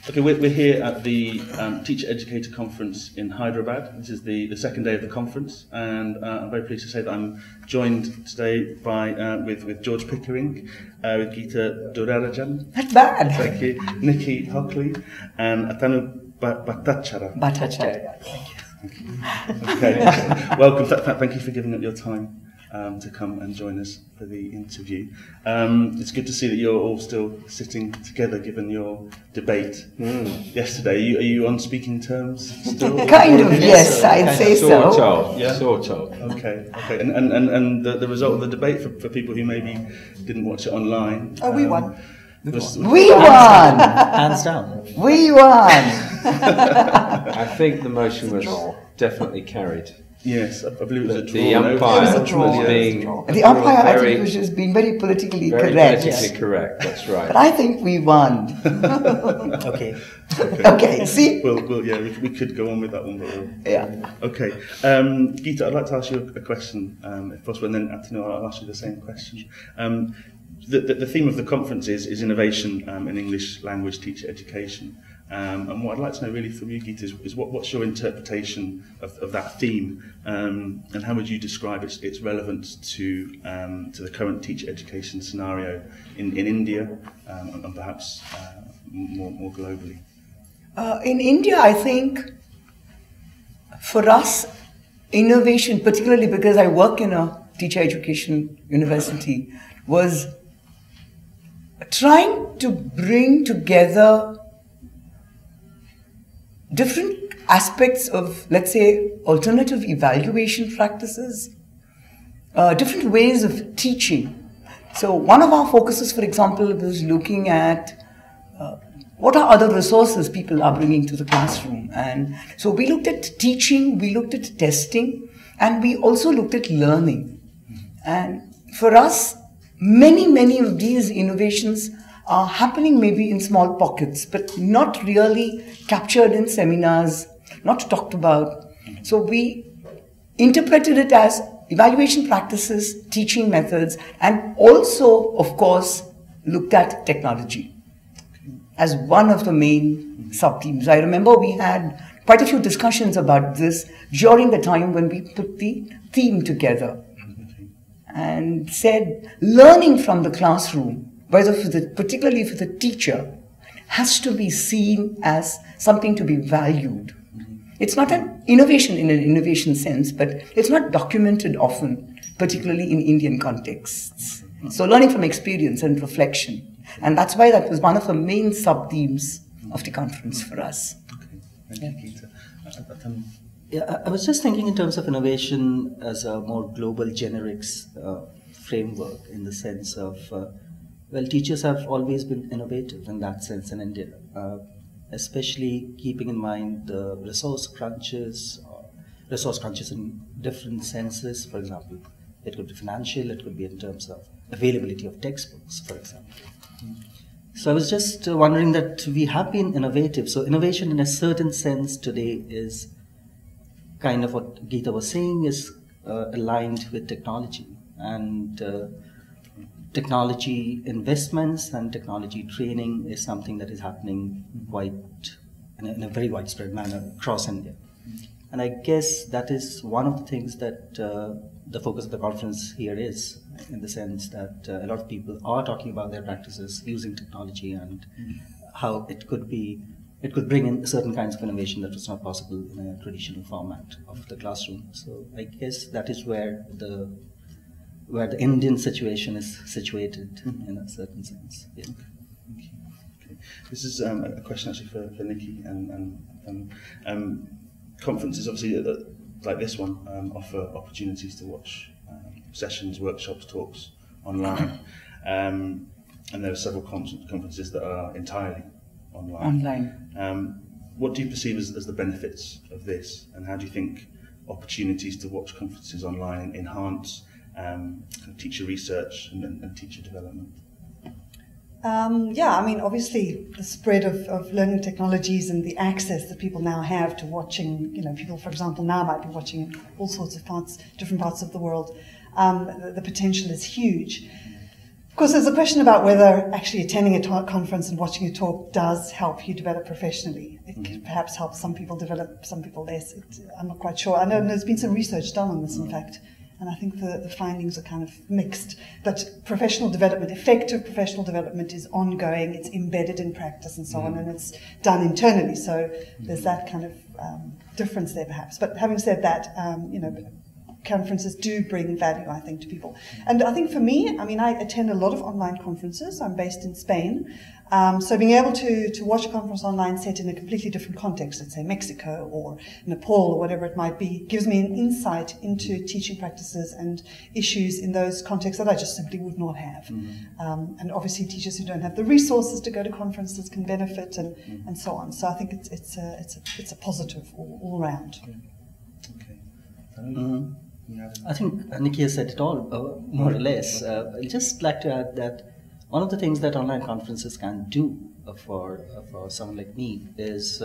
Okay, we're here at the Teacher Educator Conference in Hyderabad. This is the second day of the conference, and I'm very pleased to say that I'm joined today by with George Pickering, with Geetha Durairajan. Not bad. Thank you. Nicky, Hockly, and Atanu, Bhattacharya. Bhattacharya. Thank you. Okay, welcome. Thank you for giving up your time to come and join us for the interview. It's good to see that you're all still sitting together, given your debate yesterday. Are you on speaking terms still? Kind of, yes, I'd say so. Sort of, Yeah? sort of. Okay. And the result of the debate, for people who maybe didn't watch it online. Oh, we won. We won! Hands down. We won! I think the motion was definitely carried. Yes, I believe it was a draw. The umpire It was a draw. was being The umpire, I very, think, was just being very politically very correct. politically correct. That's right. But I think we won. Okay. Okay, see? Well, yeah, we could go on with that one, but Yeah. okay. Geetha, I'd like to ask you a question, if possible, and then Atanu, I'll ask you the same question. The theme of the conference is innovation in English language teacher education. And what I'd like to know really from you, Geetha, is what's your interpretation of that theme, and how would you describe its relevance to the current teacher education scenario in India and perhaps more globally? In India, I think for us, innovation, particularly because I work in a teacher education university, was trying to bring together different aspects of, let's say, alternative evaluation practices, different ways of teaching. So one of our focuses, for example, was looking at what are other resources people are bringing to the classroom. And so we looked at teaching, we looked at testing, and we also looked at learning. And for us, many of these innovations are happening maybe in small pockets, but not really captured in seminars, not talked about. So we interpreted it as evaluation practices, teaching methods, and also, of course, looked at technology as one of the main sub-themes. I remember we had quite a few discussions about this during the time when we put the theme together and said learning from the classroom, whether particularly for the teacher, has to be seen as something to be valued. It's not an innovation in an innovation sense, but it's not documented often, particularly in Indian contexts. So learning from experience and reflection. And that's why that was one of the main sub-themes of the conference for us. Okay, thank you, Geetha. Yeah, I was just thinking in terms of innovation as a more global generics framework, in the sense of well, teachers have always been innovative in that sense in India, especially keeping in mind the resource crunches in different senses. For example, it could be financial, it could be in terms of availability of textbooks, for example. So I was just wondering that we have been innovative. So innovation in a certain sense today is kind of what Geetha was saying, is aligned with technology, and technology investments and technology training is something that is happening quite in a very widespread manner across India. And I guess that is one of the things that the focus of the conference here is, in the sense that a lot of people are talking about their practices using technology and how it could bring in certain kinds of innovation that was not possible in a traditional format of the classroom. So I guess that is where the Indian situation is situated in a certain sense. Yeah. Okay. This is a question actually for Nicky, and conferences obviously like this one offer opportunities to watch sessions, workshops, talks online, and there are several conferences that are entirely online. What do you perceive as the benefits of this, and how do you think opportunities to watch conferences online enhance teacher research and teacher development? Yeah, I mean, obviously the spread of learning technologies and the access that people now have to watching, people, for example, now might be watching all sorts of different parts of the world. The potential is huge. course, there's a question about whether actually attending a conference and watching a talk does help you develop professionally. It can perhaps help some people develop, some people less. I'm not quite sure. I know there's been some research done on this, in fact, and I think the findings are kind of mixed. But professional development, effective professional development is ongoing, it's embedded in practice and so on, and it's done internally. So there's that kind of difference there, perhaps. But having said that, you know, conferences do bring value, I think, to people. And I think for me, I mean, I attend a lot of online conferences. I'm based in Spain. So being able to watch a conference online set in a completely different context, let's say Mexico or Nepal or whatever it might be, gives me an insight into teaching practices and issues in those contexts that I just simply would not have. And obviously teachers who don't have the resources to go to conferences can benefit and so on. So I think it's a positive all around. Okay. I think Nicky has said it all, more or less. I'd just like to add that one of the things that online conferences can do for someone like me is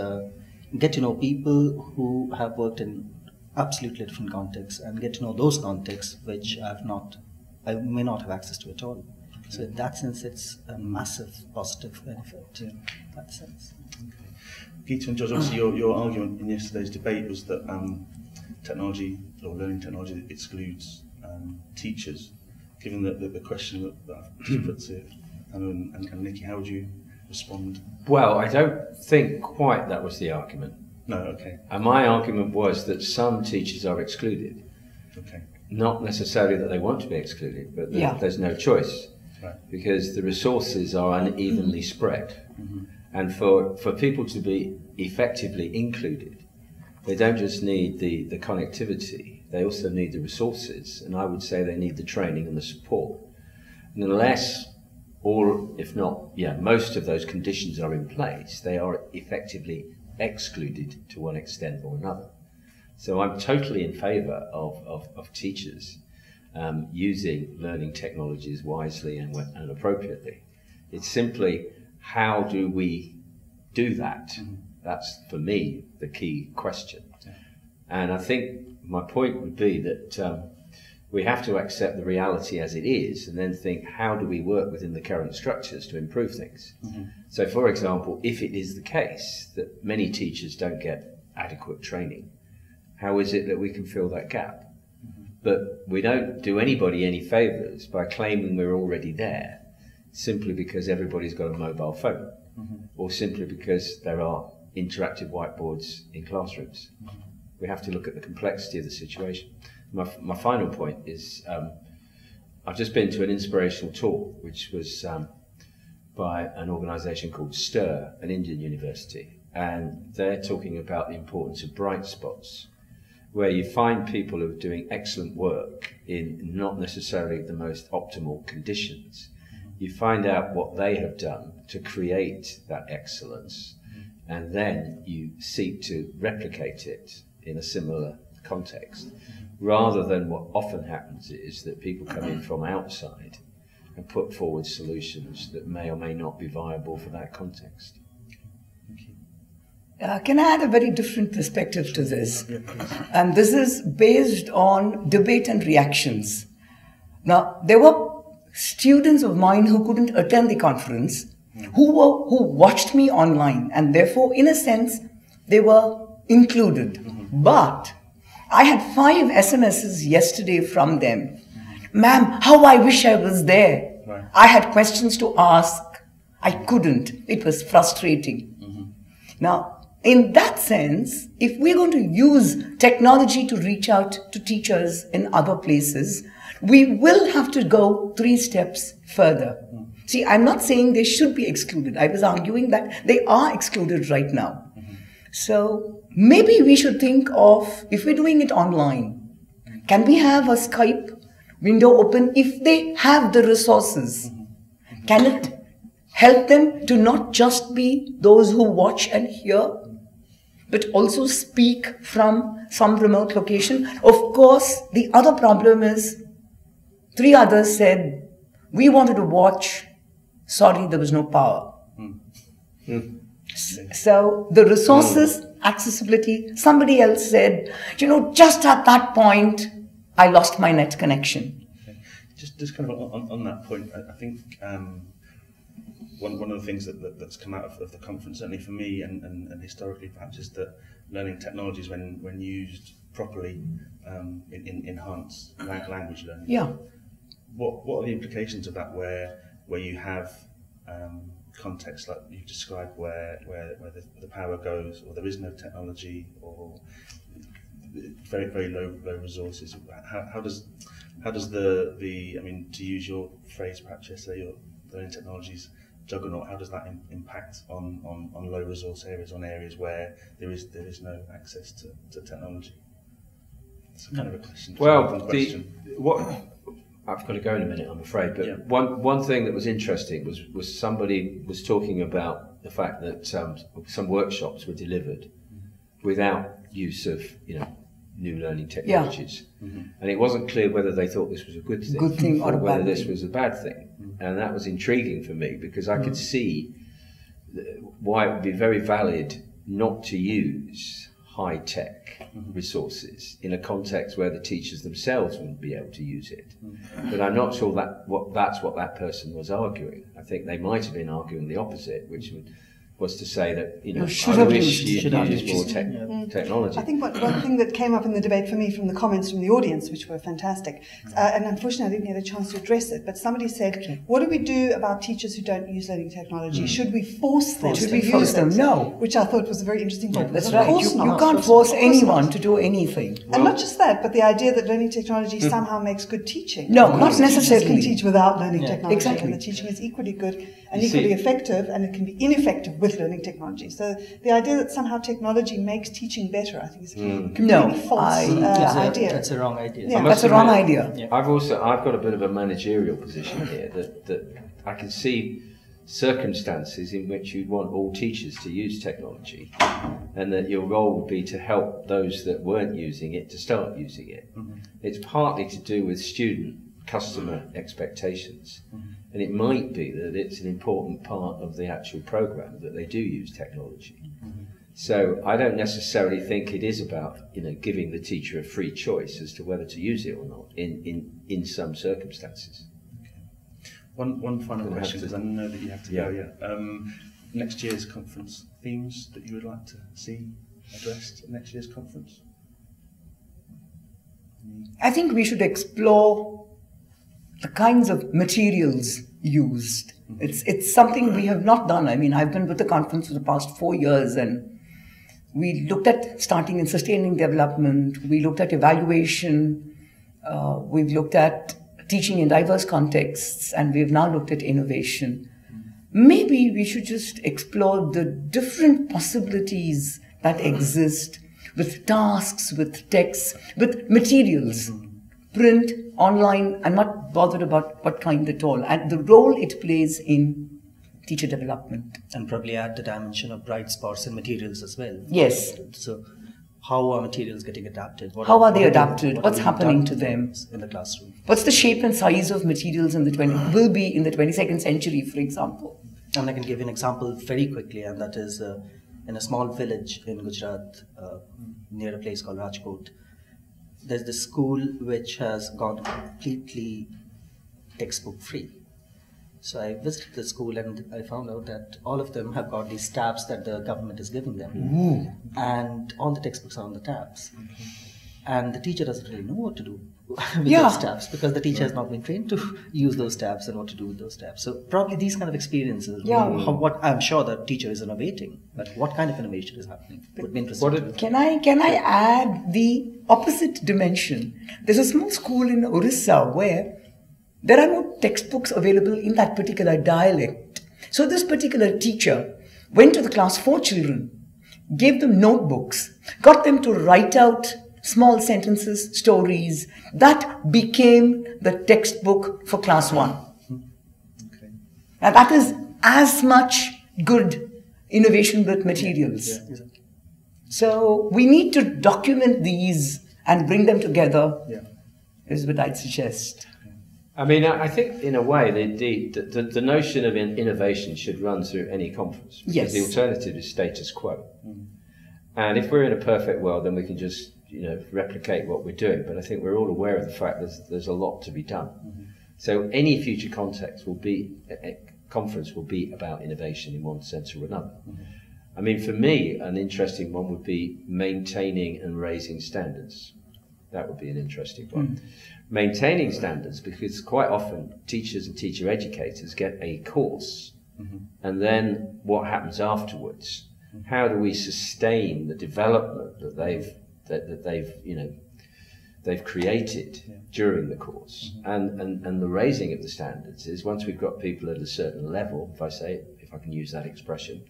get to know people who have worked in absolutely different contexts and get to know those contexts which I may not have access to at all. So in that sense, it's a massive positive benefit in that sense. Okay. Geetha and George, obviously your argument in yesterday's debate was that technology or learning technology excludes teachers. Given the question that I've just put to Atanu and Nicky, how would you respond? Well, I don't think quite that was the argument. No, okay. And my argument was that some teachers are excluded. Okay. Not necessarily that they want to be excluded, but that there's no choice. Right. Because the resources are unevenly spread. And for people to be effectively included, they don't just need the connectivity, they also need the resources, and I would say they need the training and the support. And unless all, if not, most of those conditions are in place, they are effectively excluded to one extent or another. So I'm totally in favour of teachers using learning technologies wisely and appropriately. It's simply, how do we do that? That's, for me, the key question. And I think my point would be that we have to accept the reality as it is and then think, how do we work within the current structures to improve things? So, for example, if it is the case that many teachers don't get adequate training, how is it that we can fill that gap? But we don't do anybody any favours by claiming we're already there, simply because everybody's got a mobile phone, or simply because there are interactive whiteboards in classrooms. We have to look at the complexity of the situation. My final point is, I've just been to an inspirational talk, which was by an organisation called STIR, an Indian university, and they're talking about the importance of bright spots, where you find people who are doing excellent work in not necessarily the most optimal conditions. You find out what they have done to create that excellence, and then you seek to replicate it in a similar context, rather than what often happens is that people come in from outside and put forward solutions that may or may not be viable for that context. Can I add a very different perspective to this? And this is based on debate and reactions. Now, there were students of mine who couldn't attend the conference, who watched me online, and therefore, in a sense, they were included. But I had 5 SMSs yesterday from them. Ma'am, how I wish I was there. Right. I had questions to ask. I couldn't. It was frustrating. Now, in that sense, if we're going to use technology to reach out to teachers in other places, we will have to go 3 steps further. See, I'm not saying they should be excluded. I was arguing that they are excluded right now. So maybe we should think of, if we're doing it online, can we have a Skype window open if they have the resources? Can it help them to not just be those who watch and hear, but also speak from some remote location? Of course, the other problem is 3 others said, we wanted to watch, sorry, there was no power. So the resources, accessibility, somebody else said, just at that point, I lost my net connection. Okay. just kind of on that point, I think one of the things that's come out of the conference, certainly for me and historically perhaps, is that learning technologies, when used properly, enhance language learning. Yeah. What are the implications of that where you have contexts like you've described where the power goes, or there is no technology, or very, very low resources? How does the I mean, to use your phrase perhaps yesterday, your learning technologies juggernaut, how does that impact on low resource areas, on areas where there is no access to technology? It's kind of a question. Well, I've got to go in a minute, I'm afraid. But yeah. one thing that was interesting was somebody was talking about the fact that some workshops were delivered without use of new learning technologies, and it wasn't clear whether they thought this was a good thing or whether this was a bad thing, and that was intriguing for me, because I could see why it would be very valid not to use high-tech resources in a context where the teachers themselves wouldn't be able to use it. But I'm not sure that's what that person was arguing. I think they might have been arguing the opposite, which was to say that I wish you'd use more technology. I think one thing that came up in the debate for me from the comments from the audience, which were fantastic, and unfortunately I didn't get a chance to address it, but somebody said, what do we do about teachers who don't use learning technology? Should we force them to use it? No. Which I thought was a very interesting point. That's right. You can't force anyone to do anything. And not just that, but the idea that learning technology somehow makes good teaching. No, not necessarily. Teachers can teach without learning technology, exactly. and the teaching is equally good and equally effective, and it can be ineffective with learning technology. So the idea that somehow technology makes teaching better, I think, is a completely false idea. That's a wrong idea. Yeah. That's a wrong idea. Yeah. I've got a bit of a managerial position here that I can see circumstances in which you'd want all teachers to use technology, and that your role would be to help those that weren't using it to start using it. It's partly to do with student customer expectations, and it might be that it's an important part of the actual program that they do use technology. So I don't necessarily think it is about giving the teacher a free choice as to whether to use it or not in some circumstances. One final question, because I know that you have to go. Yeah. Next year's conference themes that you would like to see addressed at next year's conference? I think we should explore the kinds of materials used. It's something we have not done. I mean, I've been with the conference for the past 4 years, and we looked at starting and sustaining development. We looked at evaluation. We've looked at teaching in diverse contexts, and we've now looked at innovation. Maybe we should just explore the different possibilities that exist with tasks, with texts, with materials, print, online. I'm not bothered about what kind at all, and the role it plays in teacher development. And probably add the dimension of bright spots in materials as well. Yes. So how are materials getting adapted? How are they adapted? What's happening to them in the classroom? What's the shape and size of materials in the 22nd century, for example? And I can give you an example very quickly, and that is in a small village in Gujarat, near a place called Rajkot. There's this school which has gone completely textbook free. So I visited the school and I found out that all of them have got these tabs that the government is giving them. And all the textbooks are on the tabs. And the teacher doesn't really know what to do with those tabs, because the teacher has not been trained to use those tabs and what to do with those tabs. So probably these kind of experiences, what I'm sure the teacher is innovating, but what kind of innovation is happening would be interesting. Can I add the opposite dimension? There's a small school in Orissa where there are no textbooks available in that particular dialect. So this particular teacher went to the class 4 children, gave them notebooks, got them to write out small sentences, stories. That became the textbook for class 1. Okay. And that is as much good innovation with materials. Yeah, exactly. So we need to document these and bring them together, is what I'd suggest. I mean, I think in a way, the notion of innovation should run through any conference. Because the alternative is status quo. And if we're in a perfect world, then we can just replicate what we're doing. But I think we're all aware of the fact there's a lot to be done. So any future context will be, conference will be about innovation in one sense or another. I mean, for me, an interesting one would be maintaining and raising standards. That would be an interesting one. Maintaining standards, because quite often teachers and teacher educators get a course, and then what happens afterwards? How do we sustain the development that they've created during the course? And the raising of the standards is, once we've got people at a certain level, if I can use that expression,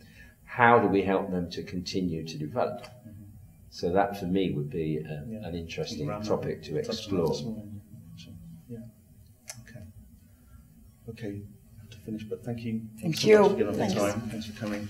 how do we help them to continue to develop? So that for me would be an interesting topic to explore. Yeah. Okay. Okay. I have to finish, but thank you. Thank you. Thanks for time. Thanks for coming.